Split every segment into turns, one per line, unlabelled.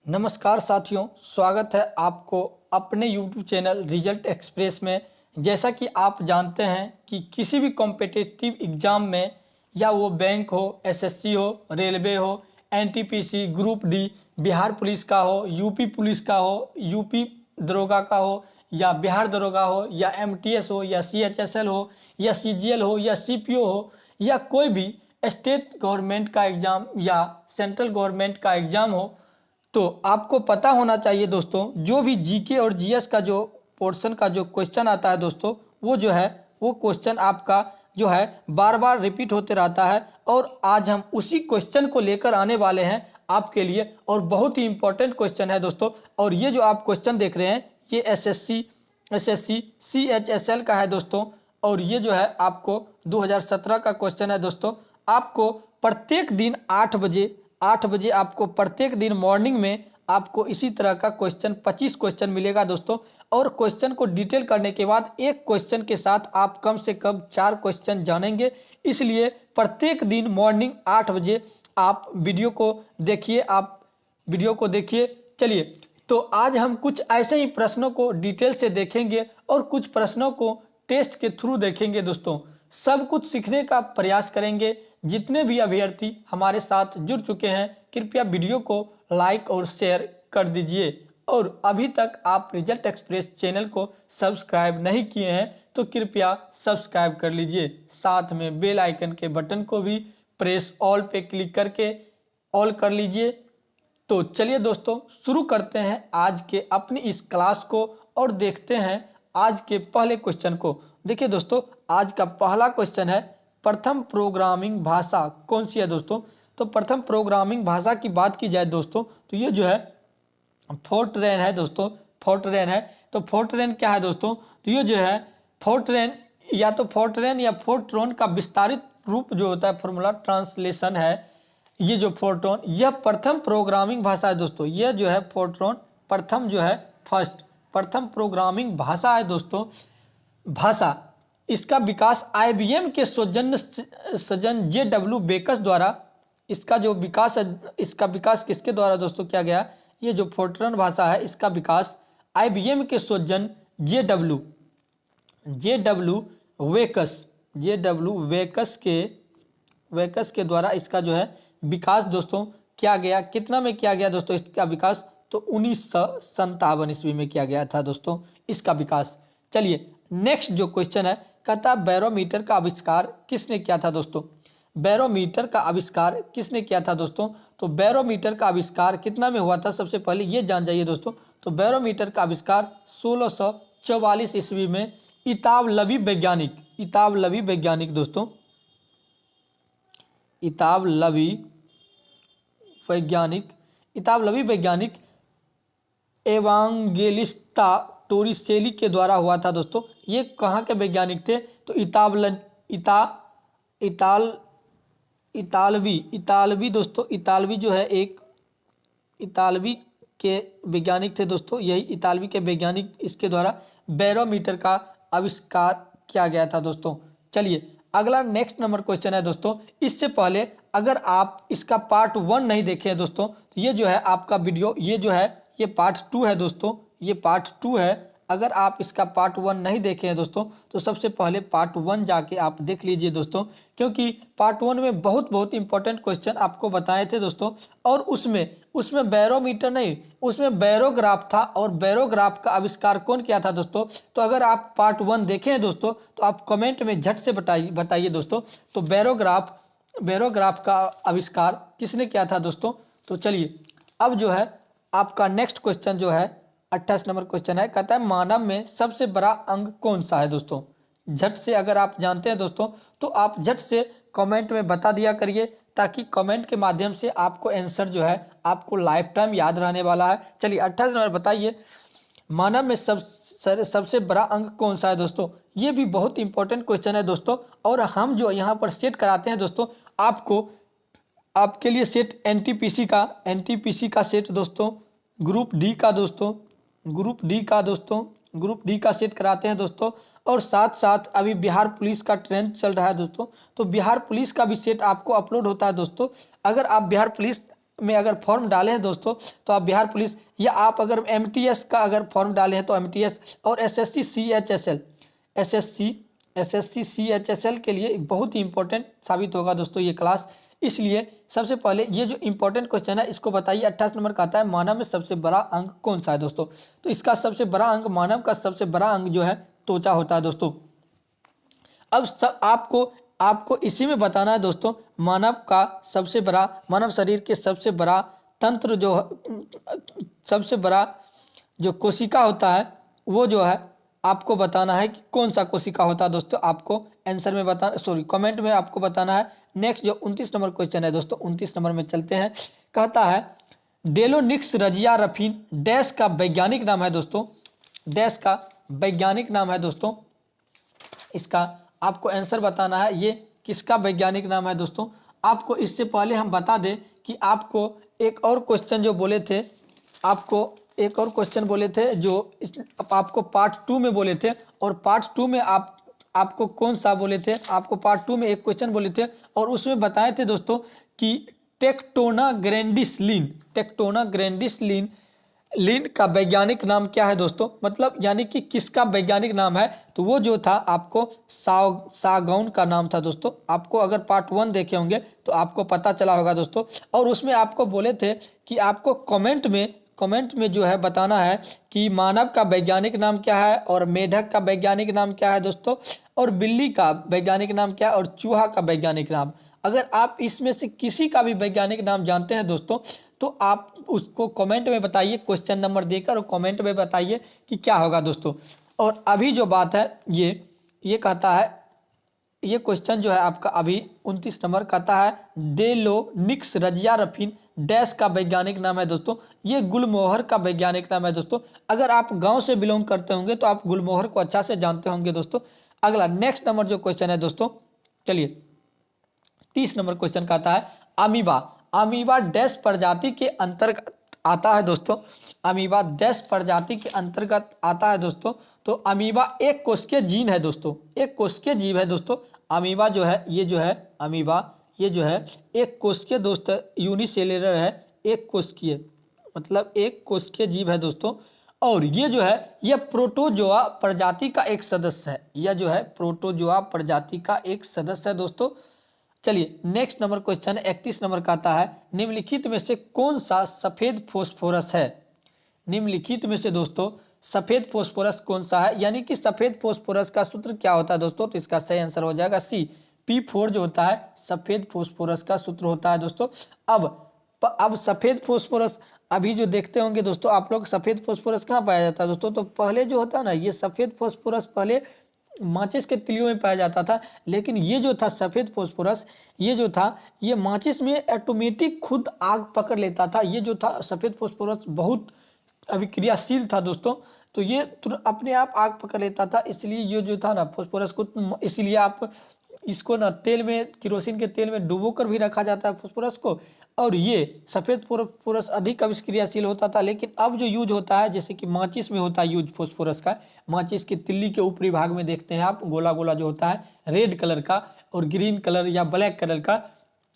नमस्कार साथियों, स्वागत है आपको अपने YouTube चैनल रिजल्ट एक्सप्रेस में। जैसा कि आप जानते हैं कि किसी भी कॉम्पिटिटिव एग्ज़ाम में, या वो बैंक हो, एसएससी हो, रेलवे हो, NTPC, group D, Bihar police का हो, यूपी पुलिस का हो, यूपी दरोगा का हो, या बिहार दरोगा हो, या एमटीएस हो, या सीएचएसएल हो, या सीजीएल हो, या सीपीओ हो, या कोई भी स्टेट गवर्नमेंट का एग्ज़ाम या सेंट्रल गवर्नमेंट का एग्ज़ाम हो, तो आपको पता होना चाहिए दोस्तों, जो भी जीके और जीएस का जो पोर्शन का जो क्वेश्चन आता है दोस्तों, वो जो है वो क्वेश्चन आपका जो है बार बार रिपीट होते रहता है। और आज हम उसी क्वेश्चन को लेकर आने वाले हैं आपके लिए, और बहुत ही इंपॉर्टेंट क्वेश्चन है दोस्तों। और ये जो आप क्वेश्चन देख रहे हैं, ये एसएससी सीएचएसएल का है दोस्तों। और ये जो है आपको 2017 का क्वेश्चन है दोस्तों। आपको प्रत्येक दिन 8 बजे आपको प्रत्येक दिन मॉर्निंग में आपको इसी तरह का क्वेश्चन 25 क्वेश्चन मिलेगा दोस्तों। और क्वेश्चन को डिटेल करने के बाद एक क्वेश्चन के साथ आप कम से कम 4 क्वेश्चन जानेंगे। इसलिए प्रत्येक दिन मॉर्निंग 8 बजे आप वीडियो को देखिए। चलिए, तो आज हम कुछ ऐसे ही प्रश्नों को डिटेल से देखेंगे और कुछ प्रश्नों को टेस्ट के थ्रू देखेंगे दोस्तों। सब कुछ सीखने का प्रयास करेंगे। जितने भी अभ्यर्थी हमारे साथ जुड़ चुके हैं, कृपया वीडियो को लाइक और शेयर कर दीजिए। और अभी तक आप रिजल्ट एक्सप्रेस चैनल को सब्सक्राइब नहीं किए हैं तो कृपया सब्सक्राइब कर लीजिए। साथ में बेल आइकन के बटन को भी प्रेस ऑल पे क्लिक करके ऑल कर लीजिए। तो चलिए दोस्तों, शुरू करते हैं आज के अपनी इस क्लास को और देखते हैं आज के पहले क्वेश्चन को। देखिए दोस्तों, आज का पहला क्वेश्चन है, प्रथम प्रोग्रामिंग भाषा कौन सी है दोस्तों। तो प्रथम प्रोग्रामिंग भाषा की बात की जाए दोस्तों, तो ये जो है फोर्ट्रेन है दोस्तों। फोर्ट्रेन है, तो फोर्ट्रेन क्या है दोस्तों, तो ये जो है फोर्ट्रेन या फोर्ट्रॉन का विस्तारित रूप जो होता है, फॉर्मूला ट्रांसलेशन है। ये जो फोर्ट्रॉन, यह प्रथम प्रोग्रामिंग भाषा है दोस्तों। यह जो है फोर्ट्रॉन प्रथम जो है प्रथम प्रोग्रामिंग भाषा है दोस्तों। भाषा, इसका विकास आईबीएम के सज्जन जेडब्ल्यू बेकस द्वारा, इसका जो विकास है, इसका विकास किसके द्वारा दोस्तों किया गया। ये जो फोर्ट्रॉन भाषा है, इसका विकास आईबीएम के सज्जन जेडब्ल्यू वेकस के द्वारा इसका जो है विकास दोस्तों किया गया। कितना में किया गया दोस्तों इसका विकास, तो 1957 ईस्वी में किया गया था दोस्तों इसका विकास। चलिए, नेक्स्ट जो क्वेश्चन है, कहता है बैरोमीटर का आविष्कार किसने किया था दोस्तों। बैरोमीटर का आविष्कार किसने किया था दोस्तों, तो बैरोमीटर का आविष्कार कितना में हुआ था, सबसे पहले ये जान जाइए दोस्तों। तो बैरोमीटर का आविष्कार 1644 ईस्वी में इतावलवी वैज्ञानिक दोस्तों, इतावलवी वैज्ञानिक एवांगेलिस्ता टोरिसेली के द्वारा हुआ था दोस्तों। ये कहाँ के वैज्ञानिक थे, तो इतालवी दोस्तों। इतालवी जो है एक इतालवी के वैज्ञानिक थे दोस्तों। यही इतालवी के वैज्ञानिक, इसके द्वारा बैरोमीटर का आविष्कार किया गया था दोस्तों। चलिए, अगला नेक्स्ट नंबर क्वेश्चन है दोस्तों। इससे पहले अगर आप इसका पार्ट 1 नहीं देखे हैं दोस्तों, तो ये जो है आपका वीडियो, ये जो है ये पार्ट 2 है दोस्तों। ये पार्ट 2 है। अगर आप इसका पार्ट 1 नहीं देखे हैं दोस्तों, तो सबसे पहले पार्ट 1 जाके आप देख लीजिए दोस्तों, क्योंकि पार्ट 1 में बहुत इंपॉर्टेंट क्वेश्चन आपको बताए थे दोस्तों। और उसमें बैरोमीटर नहीं, उसमें बैरोग्राफ था। और बैरोग्राफ का आविष्कार कौन किया था दोस्तों, तो अगर आप पार्ट 1 देखे हैं दोस्तों, तो आप कमेंट में झट से बताइए दोस्तों। तो बैरोग्राफ का आविष्कार किसने किया था दोस्तों। तो चलिए, अब जो है आपका नेक्स्ट क्वेश्चन जो है 28 नंबर क्वेश्चन है, कहता है मानव में सबसे बड़ा अंग कौन सा है दोस्तों। झट से अगर आप जानते हैं दोस्तों, तो आप झट से कमेंट में बता दिया करिए, ताकि कमेंट के माध्यम से आपको आंसर जो है आपको लाइफ टाइम याद रहने वाला है। चलिए, 28 नंबर बताइए, मानव में सबसे बड़ा अंग कौन सा है दोस्तों। ये भी बहुत इंपॉर्टेंट क्वेश्चन है दोस्तों। और हम जो यहाँ पर सेट कराते हैं दोस्तों, आपके लिए सेट एनटीपीसी का सेट दोस्तों, ग्रुप डी का सेट कराते हैं दोस्तों। और साथ साथ अभी बिहार पुलिस का ट्रेंड चल रहा है दोस्तों, तो बिहार पुलिस का भी सेट आपको अपलोड होता है दोस्तों। अगर आप बिहार पुलिस में अगर फॉर्म डाले हैं दोस्तों तो आप बिहार पुलिस, या आप अगर एमटीएस का अगर फॉर्म डाले हैं तो एमटीएस, और एसएससी सीएचएसएल, एसएससी सीएचएसएल के लिए बहुत ही इंपॉर्टेंट साबित होगा दोस्तों ये क्लास। इसलिए सबसे पहले ये जो इंपॉर्टेंट क्वेश्चन है इसको बताइए। 28 नंबर का आता है, मानव में सबसे बड़ा अंग कौन सा है दोस्तों? तो इसका सबसे बड़ा अंग, मानव का सबसे बड़ा अंग जो है त्वचा होता है दोस्तों। अब आपको इसी में बताना है दोस्तों, मानव का सबसे बड़ा, मानव शरीर के सबसे बड़ा तंत्र जो सबसे बड़ा जो कोशिका होता है वो जो है आपको बताना है कि कौन सा कोशिका होता है दोस्तों। आपको आंसर में कमेंट में आपको बताना है। नेक्स्ट जो 29 नंबर क्वेश्चन है दोस्तों, 29 नंबर में चलते हैं। कहता है डेलोनिक्स रजिया रफीन डैश का वैज्ञानिक नाम है दोस्तों, डैश का वैज्ञानिक नाम है दोस्तों। इसका आपको आंसर बताना है, ये किसका वैज्ञानिक नाम है दोस्तों। आपको इससे पहले हम बता दें कि आपको एक और क्वेश्चन जो बोले थे, आपको एक और क्वेश्चन बोले थे जो आपको पार्ट 2 में बोले थे, और पार्ट 2 में आपको कौन सा बोले थे, आपको पार्ट 2 में एक क्वेश्चन बोले थे और उसमें बताए थे दोस्तों कि टेक्टोना ग्रैंडिस लीन का वैज्ञानिक नाम क्या है दोस्तों, मतलब यानी कि किसका वैज्ञानिक नाम है। तो वो जो था आपको सागौन का नाम था दोस्तों। आपको अगर पार्ट 1 देखे होंगे तो आपको पता चला होगा दोस्तों। और उसमें आपको बोले थे कि आपको कमेंट में जो है बताना है कि मानव का वैज्ञानिक नाम क्या है, और मेढक का वैज्ञानिक नाम क्या है दोस्तों, और बिल्ली का वैज्ञानिक नाम क्या है, और चूहा का वैज्ञानिक नाम। अगर आप इसमें से किसी का भी वैज्ञानिक नाम जानते हैं दोस्तों तो आप उसको कमेंट में बताइए, क्वेश्चन नंबर देकर, और कमेंट में बताइए कि क्या होगा दोस्तों। और अभी जो बात है ये कहता है, ये क्वेश्चन जो है आपका अभी 29 नंबर कहता है डेलोनिक्स रजिया रफीन डैश का वैज्ञानिक नाम है दोस्तों। ये गुलमोहर का वैज्ञानिक नाम है दोस्तों। अगर आप गांव से बिलोंग करते होंगे तो आप गुलमोहर को अच्छा से जानते होंगे दोस्तों। अगला नेक्स्ट नंबर जो क्वेश्चन है दोस्तों, चलिए 30 नंबर क्वेश्चन कहता है अमीबा डैश प्रजाति के अंतर्गत आता है दोस्तों। अमीबा डैश प्रजाति के अंतर्गत आता है दोस्तों। तो अमीबा एक कोशिकीय जीन है दोस्तों, एक कोशिकीय जीव है दोस्तों। अमीबा जो है अमीबा ये जो है एक कोशिकीय दोस्त, यूनिसेलुलर है, एक कोशिकीय, मतलब एक कोशिकीय जीव है दोस्तों। और ये जो है ये प्रोटोजोआ प्रजाति का एक सदस्य है, यह जो है प्रोटोजोआ प्रजाति का एक सदस्य है दोस्तों। चलिए नेक्स्ट नंबर क्वेश्चन 31 नंबर का आता है निम्नलिखित में से कौन सा सफेद फोस्फोरस है। निम्नलिखित में से दोस्तों सफेद फोस्फोरस कौन सा है, यानी कि सफेद फोस्फोरस का सूत्र क्या होता है दोस्तों। तो इसका सही आंसर हो जाएगा सी, P4 जो होता है सफेद फोस्फोरस का सूत्र होता है दोस्तों। अब सफेद फोस्फोरस अभी जो देखते होंगे दोस्तों आप लोग, सफेद फोस्फोरस कहाँ पाया जाता है दोस्तों। तो पहले जो होता है ना, ये सफेद फोस्फोरस पहले माचिस के तिलियों में पाया जाता था, लेकिन ये जो था सफेद फोस्फोरस, ये जो था ये माचिस में ऑटोमेटिक खुद आग पकड़ लेता था। ये जो था सफेद फोस्फोरस बहुत अभिक्रियाशील था दोस्तों, तो ये अपने आप आग पकड़ लेता था। इसलिए ये जो था ना फोस्फोरस को, इसीलिए आप इसको ना तेल में, किरोसिन के तेल में डुबो कर भी रखा जाता है फोस्फोरस को। और ये सफ़ेद फोस्फोरस अधिक अभिक्रियाशील होता था, लेकिन अब जो यूज होता है जैसे कि माचिस में होता है यूज फोस्फोरस का, माचिस की तिल्ली के ऊपरी भाग में देखते हैं आप गोला गोला जो होता है रेड कलर का और ग्रीन कलर या ब्लैक कलर का,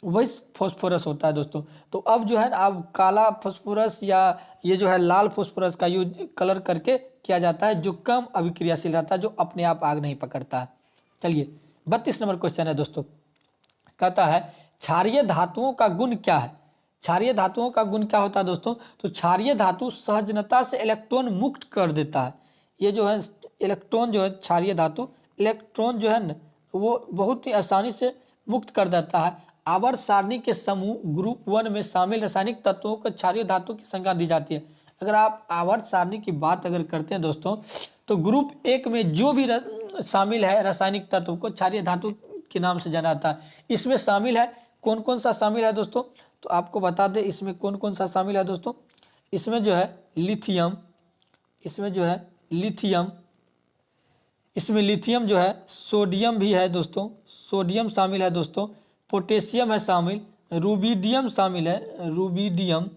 वही फोस्फोरस होता है दोस्तों। तो अब जो है ना अब काला फोस्फोरस या ये जो है लाल फोस्फोरस का यूज कलर करके किया जाता है, जो कम अभिक्रियाशील रहता है, जो अपने आप आग नहीं पकड़ता है। चलिए 32 नंबर क्वेश्चन है दोस्तों, कहता है क्षारीय धातुओं का गुण क्या है। क्षारीय धातुओं का गुण क्या होता है दोस्तों। तो क्षारीय धातु सहजनता से इलेक्ट्रॉन मुक्त कर देता है। ये जो है इलेक्ट्रॉन जो है क्षारीय धातु, इलेक्ट्रॉन जो है ना वो बहुत ही आसानी से मुक्त कर देता है। आवर्त सारणी के समूह ग्रुप 1 में शामिल रासायनिक तत्वों को क्षारीय धातु की संज्ञा दी जाती है। अगर आप आवर्त सारणी की बात अगर करते हैं दोस्तों, तो ग्रुप 1 में जो भी शामिल है रासायनिक तत्व को क्षारीय धातु के नाम से जाना जाता है। इसमें शामिल है कौन कौन सा शामिल है दोस्तों, तो आपको बता दें इसमें कौन कौन सा शामिल है दोस्तों। इसमें जो है लिथियम, इसमें जो है लिथियम, इसमें लिथियम जो है, सोडियम भी है दोस्तों, सोडियम शामिल है दोस्तों, पोटेशियम है शामिल, रूबिडियम शामिल है, रूबिडियम,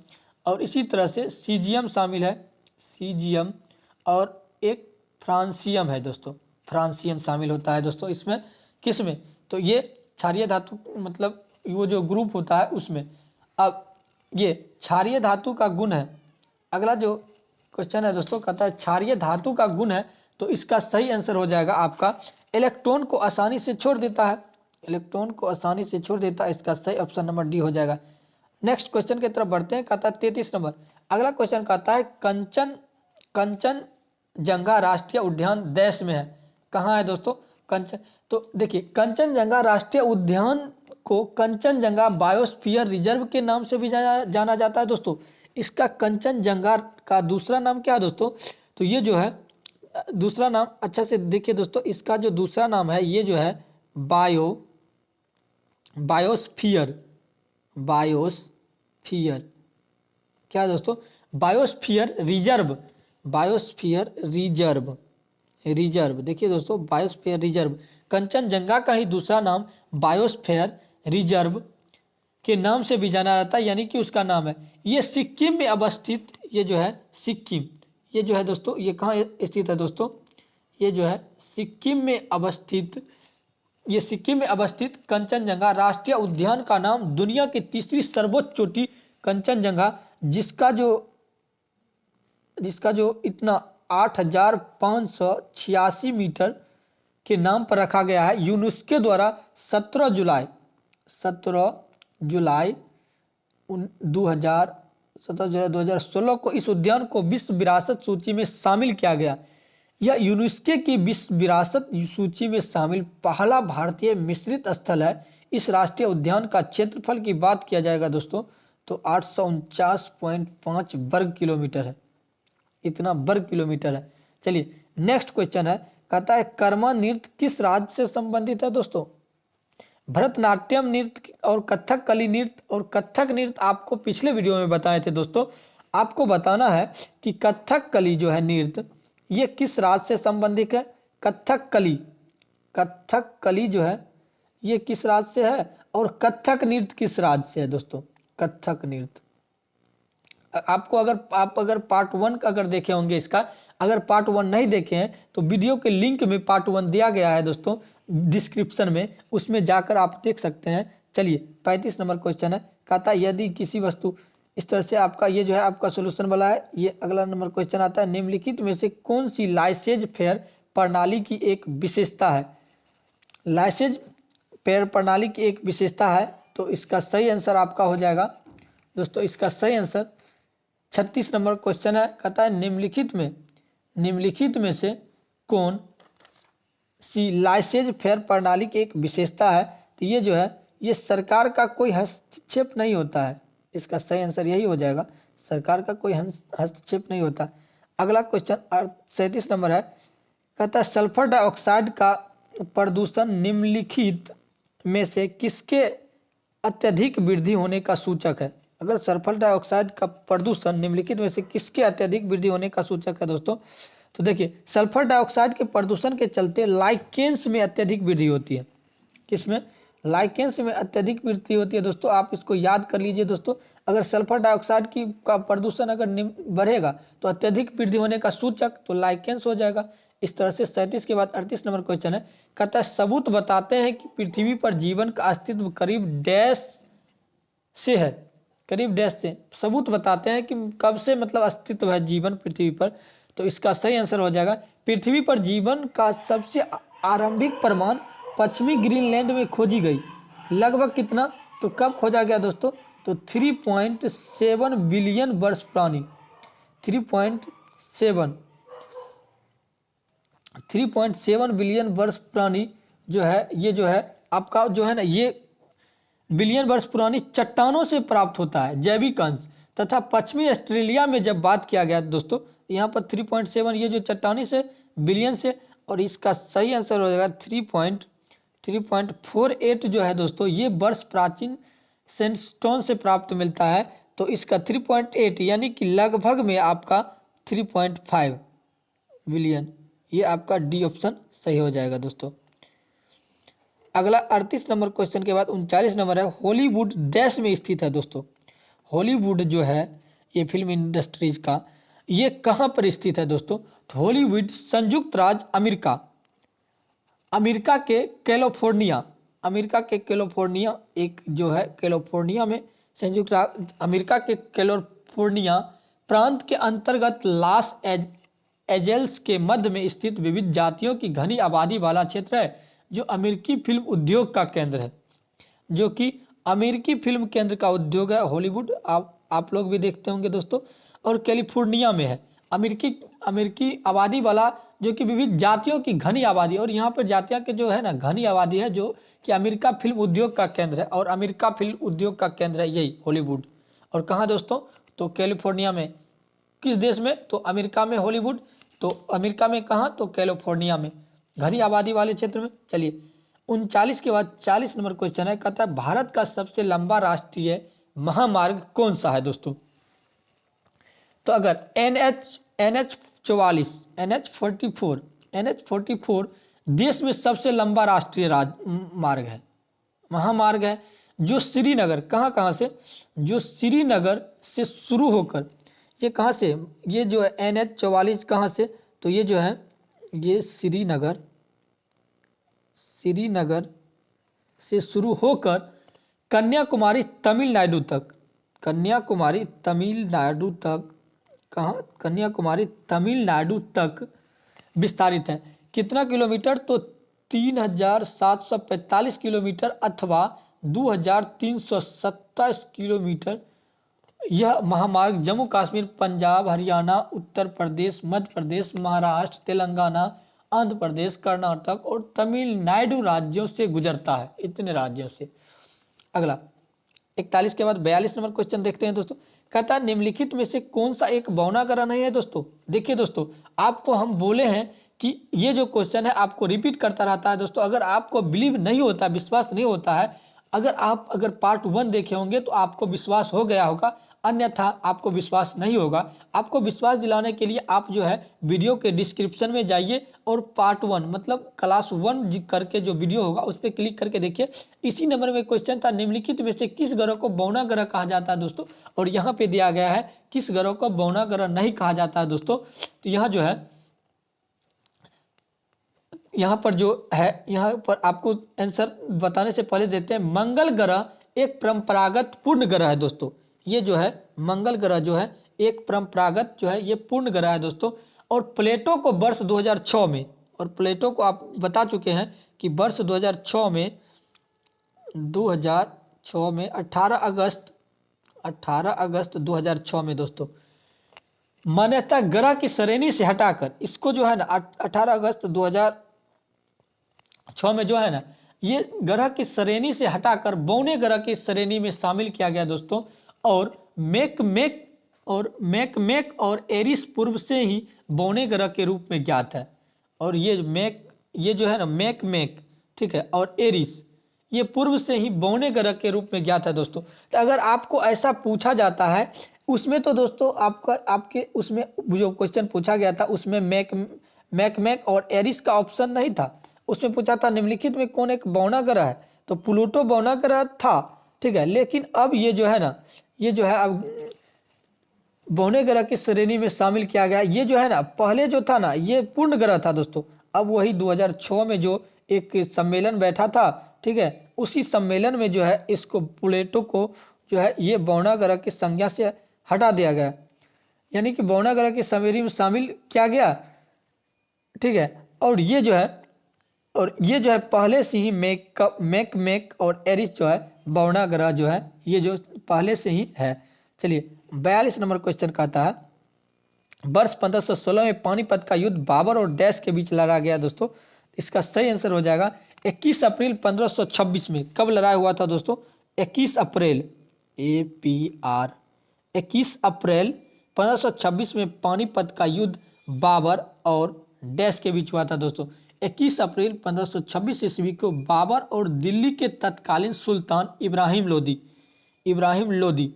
और इसी तरह से सीजियम शामिल है, सीजियम, और एक फ्रांसियम है दोस्तों, फ्रांसियम शामिल होता है दोस्तों इसमें। किस में, तो ये क्षारीय धातु मतलब वो जो ग्रुप होता है उसमें। अब ये क्षारीय धातु का गुण है। अगला जो क्वेश्चन है दोस्तों कहता है क्षारीय धातु का गुण है, तो इसका सही आंसर हो जाएगा आपका इलेक्ट्रॉन को आसानी से छोड़ देता है। इलेक्ट्रॉन को आसानी से छोड़ देता है, इसका सही ऑप्शन नंबर डी हो जाएगा। नेक्स्ट क्वेश्चन की तरफ बढ़ते हैं, कहता है 33 नंबर। अगला क्वेश्चन कहता है कंचनजंगा राष्ट्रीय उद्यान देश में है। कहाँ है दोस्तों कंचन? तो देखिए कंचनजंगा राष्ट्रीय उद्यान को कंचनजंगा बायोस्फीयर रिजर्व के नाम से भी जाना जाता है दोस्तों। इसका कंचनजंगा का दूसरा नाम क्या है दोस्तों? तो ये जो है दूसरा नाम अच्छा से देखिए दोस्तों, इसका जो दूसरा नाम है ये जो है बायोस्फीयर क्या है दोस्तों? Biosphere reserve. देखिए दोस्तों बायोस्फीयर रिजर्व, कंचनजंगा का ही दूसरा नाम बायोस्फीयर रिजर्व के नाम से भी जाना जाता है, यानी कि उसका नाम है। ये सिक्किम में अवस्थित, ये जो है सिक्किम, ये जो है दोस्तों ये कहाँ स्थित है दोस्तों? ये जो है सिक्किम में अवस्थित कंचनजंगा राष्ट्रीय उद्यान का नाम दुनिया की तीसरी सर्वोच्च चोटी कंचनजंगा, जिसका जो इतना 8,586 मीटर के नाम पर रखा गया है, यूनेस्को द्वारा 17 जुलाई 2016 को इस उद्यान को विश्व विरासत सूची में शामिल किया गया। यह यूनेस्को की विश्व विरासत सूची में शामिल पहला भारतीय मिश्रित स्थल है। इस राष्ट्रीय उद्यान का क्षेत्रफल की बात किया जाएगा दोस्तों तो 849.5 वर्ग किलोमीटर है, इतना वर्ग किलोमीटर है। चलिए नेक्स्ट क्वेश्चन है, कहता है कर्मा नृत्य किस राज्य से संबंधित है दोस्तों? भरतनाट्यम नृत्य और कथकली नृत्य, और कथक नृत्य आपको पिछले वीडियो में बताए थे दोस्तों। आपको बताना है कि कथकली जो है नृत्य ये किस राज्य से संबंधित है। कथकली जो है ये किस राज्य से है, और कथक नृत्य किस राज्य से है दोस्तों? कथक नृत्य आपको अगर पार्ट 1 का अगर देखे होंगे, इसका अगर पार्ट 1 नहीं देखे हैं तो वीडियो के लिंक में पार्ट 1 दिया गया है दोस्तों डिस्क्रिप्शन में, उसमें जाकर आप देख सकते हैं। चलिए 35 नंबर क्वेश्चन है, कहता है यदि किसी वस्तु इस तरह से आपका ये जो है आपका सोल्यूशन वाला है। ये अगला नंबर क्वेश्चन आता है, निम्नलिखित में से कौन सी लाइसेज फेयर प्रणाली की एक विशेषता है? लाइसेज फेयर प्रणाली की एक विशेषता है, तो इसका सही आंसर आपका हो जाएगा दोस्तों, इसका सही आंसर 36 नंबर क्वेश्चन है, कहता है निम्नलिखित में से कौन सी लाइसेज फेयर प्रणाली की एक विशेषता है? तो ये जो है ये सरकार का कोई हस्तक्षेप नहीं होता है, इसका सही आंसर यही हो जाएगा, सरकार का कोई हस्तक्षेप नहीं होता। अगला क्वेश्चन 37 नंबर है, कहता है सल्फर डाइऑक्साइड का प्रदूषण निम्नलिखित में से किसके अत्यधिक वृद्धि होने का सूचक है? अगर सल्फर डाइऑक्साइड का प्रदूषण निम्नलिखित में से किसके अत्यधिक वृद्धि होने का सूचक है दोस्तों? तो देखिए सल्फर डाइऑक्साइड के प्रदूषण के चलते लाइकेंस में अत्यधिक वृद्धि होती है। किसमें? लाइकेंस में अत्यधिक वृद्धि होती है दोस्तों, आप इसको याद कर लीजिए दोस्तों। अगर सल्फर डाइऑक्साइड का प्रदूषण अगर बढ़ेगा तो अत्यधिक वृद्धि होने का सूचक तो लाइकेंस हो जाएगा। इस तरह से 37 के बाद 38 नंबर क्वेश्चन है, कहता है सबूत बताते हैं कि पृथ्वी पर जीवन का अस्तित्व करीब डैश से है। करीब डैश से सबूत बताते हैं कि कब से मतलब अस्तित्व है जीवन पृथ्वी पर, तो इसका सही आंसर हो जाएगा पृथ्वी पर जीवन का सबसे आरंभिक प्रमाण पश्चिमी ग्रीनलैंड में खोजी गई। लगभग कितना? तो कब खोजा गया दोस्तों? तो 3.7 बिलियन वर्ष पुरानी 3.7 बिलियन वर्ष पुरानी जो है, ये जो है आपका जो है ना ये बिलियन वर्ष पुरानी चट्टानों से प्राप्त होता है जैविक अंश। तथा पश्चिमी ऑस्ट्रेलिया में जब बात किया गया दोस्तों, यहाँ पर 3.7 ये जो चट्टानी से बिलियन से, और इसका सही आंसर हो जाएगा 3.48 जो है दोस्तों ये वर्ष प्राचीन सैंडस्टोन से प्राप्त मिलता है। तो इसका 3.8 यानी कि लगभग में आपका 3.5 बिलियन, ये आपका डी ऑप्शन सही हो जाएगा दोस्तों। अगला 38 नंबर क्वेश्चन के बाद 39 नंबर है, हॉलीवुड देश में स्थित है दोस्तों। हॉलीवुड जो है ये फिल्म इंडस्ट्रीज का, ये कहाँ पर स्थित है दोस्तों? तो हॉलीवुड संयुक्त राज्य अमेरिका के कैलिफोर्निया एक जो है कैलिफोर्निया में अमेरिका के कैलिफोर्निया प्रांत के अंतर्गत लॉस एंजल्स के मध्य में स्थित विविध जातियों की घनी आबादी वाला क्षेत्र है, जो अमेरिकी फिल्म उद्योग का केंद्र है। जो कि अमेरिकी फिल्म केंद्र का उद्योग है हॉलीवुड, आप लोग भी देखते होंगे दोस्तों। और कैलिफोर्निया में है अमेरिकी आबादी वाला, जो कि विविध जातियों की घनी आबादी, और यहाँ पर जातियों के जो है ना घनी आबादी है, जो कि अमेरिका फिल्म उद्योग का केंद्र है। और अमेरिका फिल्म उद्योग का केंद्र है यही हॉलीवुड। और कहाँ दोस्तों? तो कैलिफोर्निया में। किस देश में? तो अमेरिका में हॉलीवुड। तो अमेरिका में कहाँ? तो कैलिफोर्निया में, घनी आबादी वाले क्षेत्र में। चलिए 39 के बाद 40 नंबर क्वेश्चन है, कहता है भारत का सबसे लंबा राष्ट्रीय महामार्ग कौन सा है दोस्तों? तो अगर NH44 NH44 देश में सबसे लंबा राष्ट्रीय मार्ग है, महामार्ग है, जो श्रीनगर कहाँ से, जो श्रीनगर से शुरू होकर, ये कहाँ से, ये जो है NH44 कहाँ से, तो ये जो है ये श्रीनगर से शुरू होकर कन्याकुमारी तमिलनाडु तक, कन्याकुमारी तमिलनाडु तक विस्तारित है। कितना किलोमीटर? तो 3745 किलोमीटर अथवा 2327 किलोमीटर। यह महामार्ग जम्मू कश्मीर, पंजाब, हरियाणा, उत्तर प्रदेश, मध्य प्रदेश, महाराष्ट्र, तेलंगाना, आंध्र प्रदेश, कर्नाटक और तमिलनाडु राज्यों से गुजरता है, इतने राज्यों से। अगला 41 के बाद 42 नंबर क्वेश्चन देखते हैं दोस्तों। कहता है निम्नलिखित में से कौन सा एक बौना ग्रह नहीं है दोस्तों? देखिए दोस्तों, आपको हम बोले हैं कि ये जो क्वेश्चन है आपको रिपीट करता रहता है दोस्तों। अगर आपको बिलीव नहीं होता, विश्वास नहीं होता है, अगर पार्ट 1 देखे होंगे तो आपको विश्वास हो गया होगा, अन्यथा आपको विश्वास नहीं होगा। आपको विश्वास दिलाने के लिए आप जो है वीडियो के डिस्क्रिप्शन में जाइए और पार्ट 1 मतलब क्लास 1 करके जो वीडियो होगा उस पर क्लिक करके देखिए। इसी नंबर में क्वेश्चन था, निम्नलिखित में से किस ग्रह को बौना ग्रह कहा जाता है दोस्तों? और यहाँ पे दिया गया है किस ग्रह को बौना ग्रह नहीं कहा जाता है दोस्तों। तो यहाँ जो है, यहाँ पर जो है, यहाँ पर आपको आंसर बताने से पहले देते हैं। मंगल ग्रह एक परंपरागत पूर्ण ग्रह है दोस्तों। ये जो है मंगल ग्रह जो है एक परंपरागत जो है ये पूर्ण ग्रह है दोस्तों। और प्लेटो को वर्ष 2006 में, और प्लेटो को आप बता चुके हैं कि वर्ष 2006 में 18 अगस्त 2006 में दोस्तों मान्यता ग्रह की श्रेणी से हटाकर, इसको जो है ना 18 अगस्त 2006 में जो है ना ये ग्रह की श्रेणी से हटाकर बौने ग्रह की श्रेणी में शामिल किया गया दोस्तों। और मैक और एरिस पूर्व से ही बौने ग्रह के रूप में ज्ञात है। और ये जो है ना मैक ठीक है, और एरिस ये पूर्व से ही बौने ग्रह के रूप में ज्ञात है दोस्तों। तो अगर आपको ऐसा पूछा जाता है, उसमें तो दोस्तों आपके उसमें जो क्वेश्चन पूछा गया था उसमें मैक और एरिस का ऑप्शन नहीं था। उसमें पूछा था निम्नलिखित में कौन एक बौना ग्रह है, तो प्लूटो बौना ग्रह था, ठीक है। लेकिन अब ये जो है ना, ये जो है अब बौने ग्रह की श्रेणी में शामिल किया गया। ये जो है ना पहले जो था ना ये पूर्ण ग्रह था दोस्तों। अब वही 2006 में जो एक सम्मेलन बैठा था, ठीक है, उसी सम्मेलन में जो है इसको प्लेटो को जो है ये बौना ग्रह की संज्ञा से हटा दिया गया, यानी कि बौना ग्रह की श्रेणी में शामिल किया गया, ठीक है। और ये जो है पहले से ही मैक और एरिस जो है बौना ग्रह जो है ये जो पहले से ही है। चलिए 42 नंबर क्वेश्चन कहता है वर्ष 1516 में पानीपत का युद्ध बाबर और डैश के बीच लड़ा गया दोस्तों। इसका सही आंसर हो जाएगा 21 अप्रैल 1526 में। कब लड़ाई हुआ था दोस्तों? 21 अप्रैल 21 अप्रैल 1526 में पानीपत का युद्ध बाबर और डैश के बीच हुआ था दोस्तों। 21 अप्रैल 1526 ईस्वी को बाबर और दिल्ली के तत्कालीन सुल्तान इब्राहिम लोदी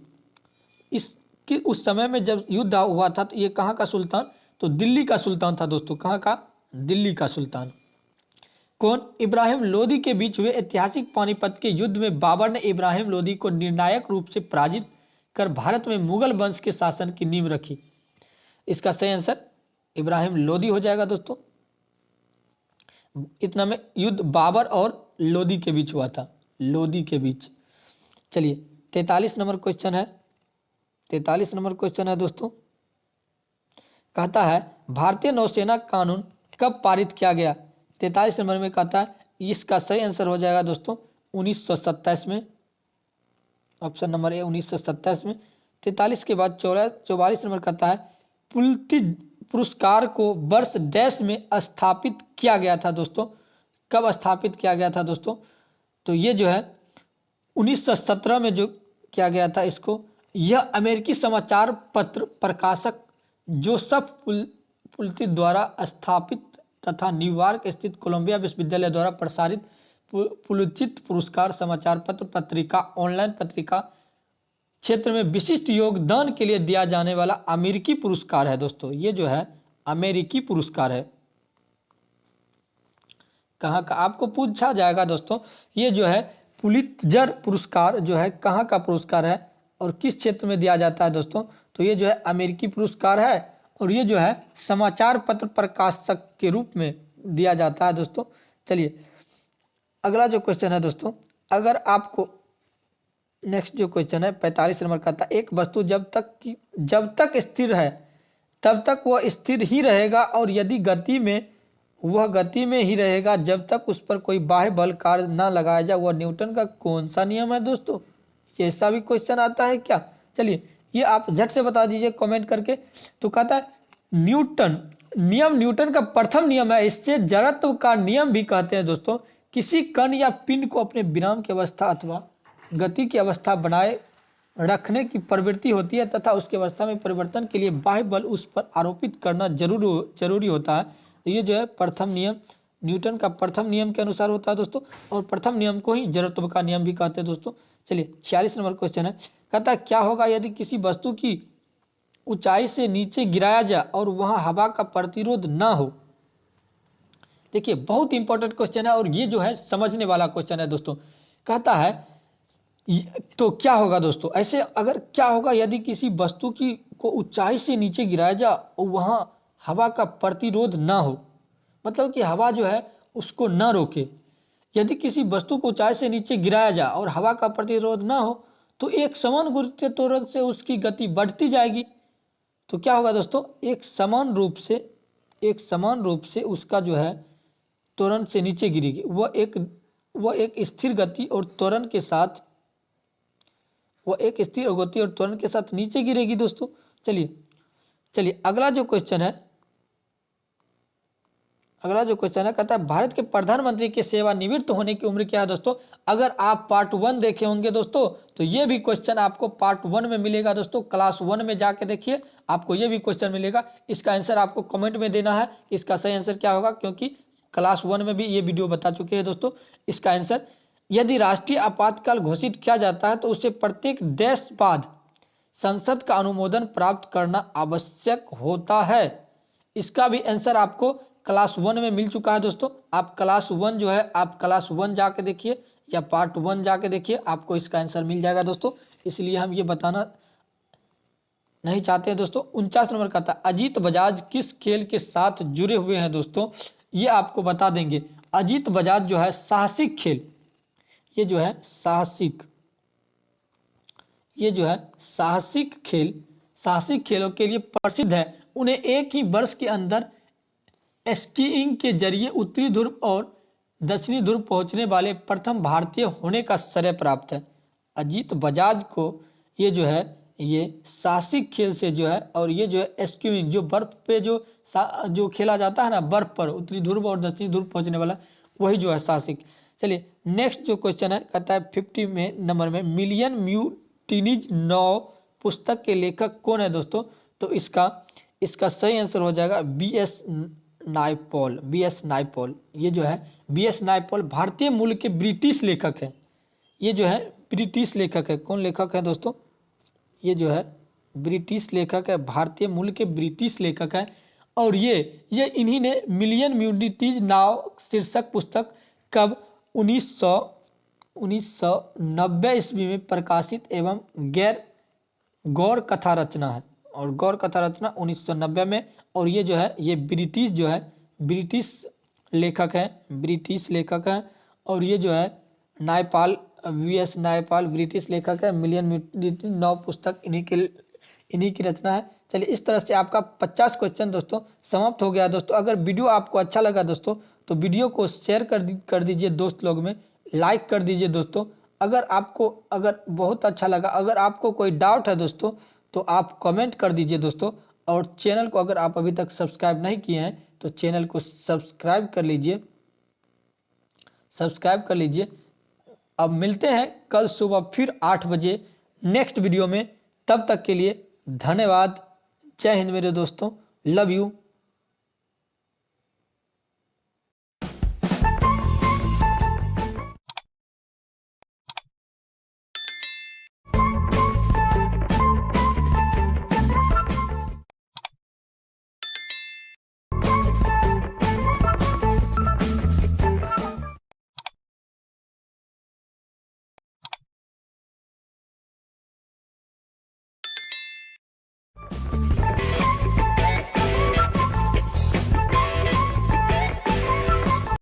इसके उस समय में जब युद्ध हुआ था तो ये कहाँ का सुल्तान? तो दिल्ली का सुल्तान था दोस्तों। कहाँ का? दिल्ली का सुल्तान। कौन? इब्राहिम लोदी के बीच हुए ऐतिहासिक पानीपत के युद्ध में बाबर ने इब्राहिम लोदी को निर्णायक रूप से पराजित कर भारत में मुगल वंश के शासन की नींव रखी। इसका सही आंसर इब्राहिम लोदी हो जाएगा दोस्तों। इतना में युद्ध बाबर और लोदी के बीच हुआ था, लोदी के बीच। चलिए 43 नंबर क्वेश्चन है, 43 नंबर क्वेश्चन है दोस्तों, कहता है भारतीय नौसेना कानून कब पारित किया गया। 43 नंबर में कहता है, इसका सही आंसर हो जाएगा दोस्तों 1927 में, ऑप्शन नंबर ए 1927 में। 43 के बाद 44 नंबर कहता है पुलित्जर पुरस्कार को वर्ष डैश में स्थापित किया गया था दोस्तों, कब स्थापित किया गया था दोस्तों, तो ये जो है 1917 में जो किया गया था इसको। यह अमेरिकी समाचार पत्र प्रकाशक जोसेफ पुलित्जर द्वारा स्थापित तथा न्यूयॉर्क स्थित कोलंबिया विश्वविद्यालय द्वारा प्रसारित पुलित्जर पुरस्कार समाचार पत्र पत्रिका ऑनलाइन पत्रिका क्षेत्र में विशिष्ट योगदान के लिए दिया जाने वाला अमेरिकी पुरस्कार है दोस्तों। ये जो है अमेरिकी पुरस्कार है। कहाँ का आपको पूछा जाएगा दोस्तों, ये जो है पुलित्जर पुरस्कार जो है कहाँ का पुरस्कार है और किस क्षेत्र में दिया जाता है दोस्तों, तो ये जो है अमेरिकी पुरस्कार है और ये जो है समाचार पत्र प्रकाशक के रूप में दिया जाता है दोस्तों। चलिए अगला जो क्वेश्चन है दोस्तों, अगर आपको नेक्स्ट जो क्वेश्चन है 45 नंबर का था, एक वस्तु जब तक स्थिर है तब तक वह स्थिर ही रहेगा और यदि गति में वह गति में ही रहेगा जब तक उस पर कोई बाह्य बल कार्य न लगाया जाए। वह न्यूटन का कौन सा नियम है दोस्तों, ये ऐसा भी क्वेश्चन आता है क्या। चलिए ये आप झट से बता दीजिए कमेंट करके। तो कहता है न्यूटन का प्रथम नियम है, इससे जड़त्व का नियम भी कहते हैं दोस्तों। किसी कण या पिंड को अपने विराम की अवस्था अथवा गति की अवस्था बनाए रखने की प्रवृत्ति होती है तथा उसकी अवस्था में परिवर्तन के लिए बाह्य बल उस पर आरोपित करना जरूरी होता है। तो ये जो है प्रथम नियम न्यूटन का प्रथम नियम के अनुसार होता है दोस्तों, और प्रथम नियम को ही जड़त्व का नियम भी कहते हैं दोस्तों। चलिए 46 नंबर क्वेश्चन है, कहता है क्या होगा यदि किसी वस्तु की ऊंचाई से नीचे गिराया जाए और वहां हवा का प्रतिरोध ना हो। देखिए बहुत इंपॉर्टेंट क्वेश्चन है और ये जो है समझने वाला क्वेश्चन है दोस्तों। कहता है तो क्या होगा दोस्तों, ऐसे अगर क्या होगा यदि किसी वस्तु की को ऊंचाई से नीचे गिराया जाए और वहां हवा का प्रतिरोध ना हो, मतलब कि हवा जो है उसको ना रोके। यदि किसी वस्तु को ऊंचाई से नीचे गिराया जाए और हवा का प्रतिरोध ना हो तो एक समान गुरुत्वीय त्वरण से उसकी गति बढ़ती जाएगी। तो क्या होगा दोस्तों, एक समान रूप से उसका जो है त्वरण से नीचे गिरेगी। वह एक स्थिर गति और त्वरण के साथ नीचे गिरेगी दोस्तों। चलिए अगला जो क्वेश्चन है कहता है भारत के प्रधानमंत्री के सेवानिवृत्त होने की उम्र क्या है दोस्तों। अगर आप पार्ट 1 देखे होंगे दोस्तों तो ये भी क्वेश्चन आपको पार्ट 1 में मिलेगा दोस्तों। क्लास 1 में जाके देखिए, आपको ये भी क्वेश्चन मिलेगा। इसका आंसर आपको कमेंट में देना है, इसका सही आंसर क्या होगा, क्योंकि क्लास 1 में भी ये वीडियो बता चुके हैं दोस्तों। इसका आंसर, यदि राष्ट्रीय आपातकाल घोषित किया जाता है तो उसे प्रत्येक देश बाद संसद का अनुमोदन प्राप्त करना आवश्यक होता है। इसका भी आंसर आपको क्लास 1 में मिल चुका है दोस्तों। आप क्लास 1 जो है आप क्लास 1 जाके देखिए या पार्ट 1 जाके देखिए, आपको इसका आंसर मिल जाएगा दोस्तों। इसलिए हम ये बताना नहीं चाहते हैं दोस्तों। 49 नंबर का था, अजीत बजाज किस खेल के साथ जुड़े हुए हैं दोस्तों, ये आपको बता देंगे। अजीत बजाज जो है साहसिक खेल, ये जो है साहसिक खेलों के लिए प्रसिद्ध है। उन्हें एक ही वर्ष के अंदर स्कीइंग के जरिए उत्तरी ध्रुव और दक्षिणी ध्रुव पहुंचने वाले प्रथम भारतीय होने का श्रेय प्राप्त है। अजीत बजाज को ये जो है ये साहसिक खेल से जो है, और ये जो है स्कीइंग जो बर्फ पे जो खेला जाता है ना, बर्फ पर उत्तरी ध्रुव और दक्षिणी ध्रुव पहुंचने वाला, वही जो है साहसिक। चलिए नेक्स्ट जो क्वेश्चन है कहता है 50 में नंबर में, मिलियन म्यूटिनीज नौ पुस्तक के लेखक कौन है दोस्तों। तो इसका सही आंसर हो जाएगा बी.एस. नायपॉल। ये जो है बी.एस. नायपॉल भारतीय मूल के ब्रिटिश लेखक है। ये जो है ब्रिटिश लेखक है। कौन लेखक है दोस्तों, ये जो है ब्रिटिश लेखक है, भारतीय मूल के ब्रिटिश लेखक है। और ये इन्हीं ने मिलियन म्यूटिनीज नाव शीर्षक पुस्तक कब 1990 ईस्वी में प्रकाशित एवं गौर कथा रचना है, और गौर कथा रचना 1990 में। और ये जो है ये ब्रिटिश लेखक हैं, और ये जो है वी.एस. नायपाल ब्रिटिश लेखक है। मिलियन 9 पुस्तक इन्हीं की रचना है। चलिए, इस तरह से आपका 50 क्वेश्चन दोस्तों समाप्त हो गया दोस्तों। अगर वीडियो आपको अच्छा लगा दोस्तों तो वीडियो को शेयर कर दीजिए दोस्त लोग में, लाइक कर दीजिए दोस्तों। अगर बहुत अच्छा लगा, अगर आपको कोई डाउट है दोस्तों तो आप कमेंट कर दीजिए दोस्तों। और चैनल को अगर आप अभी तक सब्सक्राइब नहीं किए हैं तो चैनल को सब्सक्राइब कर लीजिए। अब मिलते हैं कल सुबह फिर 8 बजे नेक्स्ट वीडियो में। तब तक के लिए धन्यवाद। जय हिंद मेरे दोस्तों, लव यू।